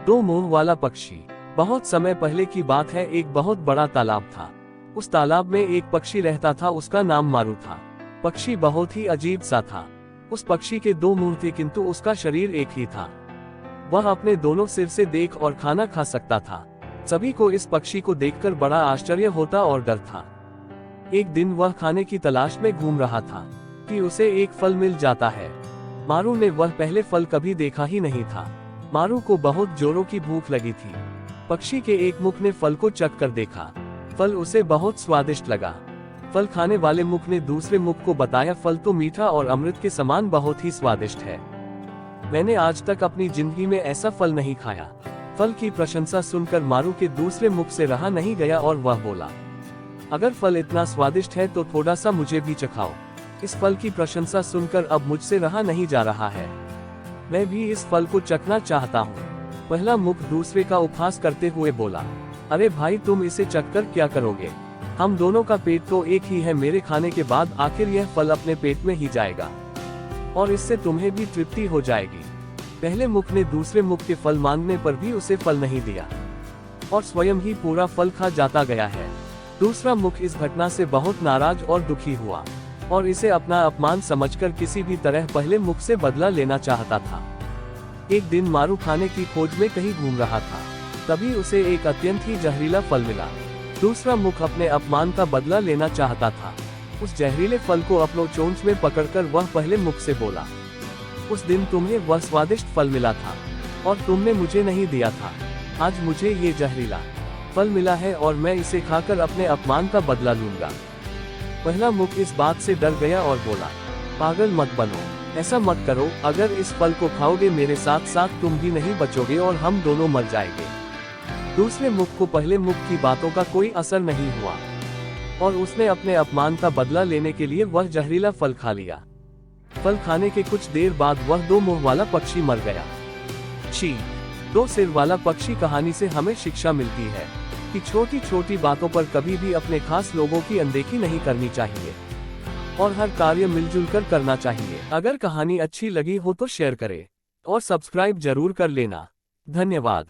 दो मुंह वाला पक्षी। बहुत समय पहले की बात है, एक बहुत बड़ा तालाब था। उस तालाब में एक पक्षी रहता था, उसका नाम मारू था। पक्षी बहुत ही अजीब सा था। उस पक्षी के दो मुंह थे, किंतु उसका शरीर एक ही था। वह अपने दोनों सिर से देख और खाना खा सकता था। सभी को इस पक्षी को देखकर बड़ा आश्चर्य होता और डर था। एक दिन वह खाने की तलाश में घूम रहा था कि उसे एक फल मिल जाता है। मारू ने वह पहले फल कभी देखा ही नहीं था। मारू को बहुत जोरों की भूख लगी थी। पक्षी के एक मुख ने फल को चख कर देखा। फल उसे बहुत स्वादिष्ट लगा। फल खाने वाले मुख ने दूसरे मुख को बताया, फल तो मीठा और अमृत के समान बहुत ही स्वादिष्ट है। मैंने आज तक अपनी जिंदगी में ऐसा फल नहीं खाया। फल की प्रशंसा सुनकर मारू के दूसरे मुख से रहा नहीं गया और वह बोला, अगर फल इतना स्वादिष्ट है तो थोड़ा सा मुझे भी चखाओ। इस फल की प्रशंसा सुनकर अब मुझसे रहा नहीं जा रहा है। मैं भी इस फल को चखना चाहता हूँ। पहला मुख दूसरे का उपहास करते हुए बोला, अरे भाई, तुम इसे चखकर क्या करोगे? हम दोनों का पेट तो एक ही है। मेरे खाने के बाद आखिर यह फल अपने पेट में ही जाएगा और इससे तुम्हें भी तृप्ति हो जाएगी। पहले मुख ने दूसरे मुख के फल मांगने पर भी उसे फल नहीं दिया और स्वयं ही पूरा फल खा जाता गया है। दूसरा मुख इस घटना से बहुत नाराज और दुखी हुआ और इसे अपना अपमान समझकर किसी भी तरह पहले मुख से बदला लेना चाहता था। एक दिन मारू खाने की खोज में कहीं घूम रहा था, तभी उसे एक अत्यंत ही जहरीला फल मिला। दूसरा मुख अपने अपमान का बदला लेना चाहता था। उस जहरीले फल को अपनों चोंच में पकड़कर वह पहले मुख से बोला, उस दिन तुम्हें वह स्वादिष्ट फल मिला था और तुमने मुझे नहीं दिया था। आज मुझे ये जहरीला फल मिला है और मैं इसे खाकर अपने अपमान का बदला लूंगा। पहला मुख इस बात से डर गया और बोला, पागल मत बनो, ऐसा मत करो। अगर इस फल को खाओगे मेरे साथ साथ तुम भी नहीं बचोगे और हम दोनों मर जाएंगे। दूसरे मुख को पहले मुख की बातों का कोई असर नहीं हुआ और उसने अपने अपमान का बदला लेने के लिए वह जहरीला फल खा लिया। फल खाने के कुछ देर बाद वह दो मुंह वाला पक्षी मर गया। दो सिर वाला पक्षी कहानी से हमें शिक्षा मिलती है कि छोटी छोटी बातों पर कभी भी अपने खास लोगों की अनदेखी नहीं करनी चाहिए और हर कार्य मिलजुल कर करना चाहिए। अगर कहानी अच्छी लगी हो तो शेयर करें और सब्सक्राइब जरूर कर लेना। धन्यवाद।